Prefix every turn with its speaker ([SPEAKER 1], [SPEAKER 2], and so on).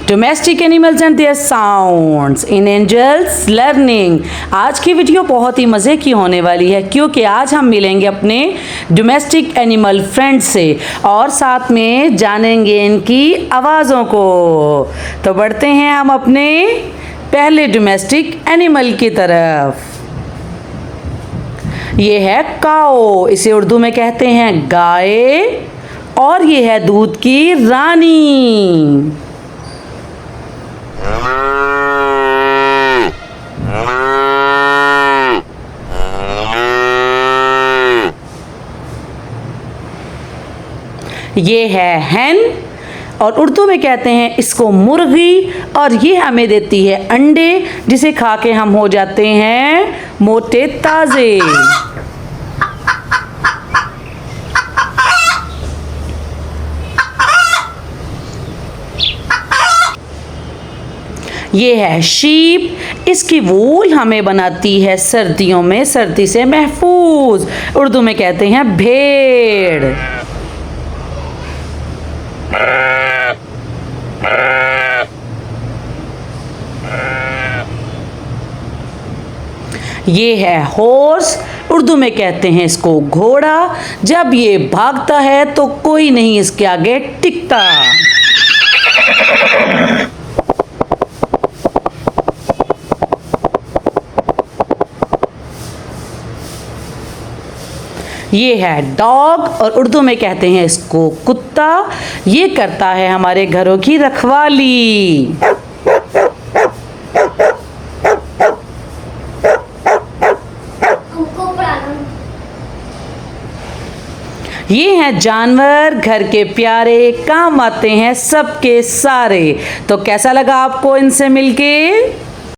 [SPEAKER 1] Domestic animals and their sounds in angels learning. आज की video बहुत ही मज़े की होने वाली है क्योंकि आज हम मिलेंगे अपने डोमेस्टिक एनिमल फ्रेंड से और साथ में जानेंगे इनकी आवाज़ों को। तो बढ़ते हैं हम अपने पहले डोमेस्टिक एनिमल की तरफ। ये है काओ, इसे उर्दू में कहते हैं गाय, और ये है दूध की रानी। ये है हैन, और उर्दू में कहते हैं इसको मुर्गी, और ये हमें देती है अंडे जिसे खा के हम हो जाते हैं मोटे ताज़े। ये है शीप, इसकी वूल हमें बनाती है सर्दियों में सर्दी से महफूज। उर्दू में कहते हैं भेड़। ये है हॉर्स, उर्दू में कहते हैं इसको घोड़ा। जब ये भागता है तो कोई नहीं इसके आगे टिकता। ये है डॉग, और उर्दू में कहते हैं इसको कुत्ता। ये करता है हमारे घरों की रखवाली। ये हैं जानवर, घर के प्यारे, काम आते हैं सबके सारे। तो कैसा लगा आपको इनसे मिलके?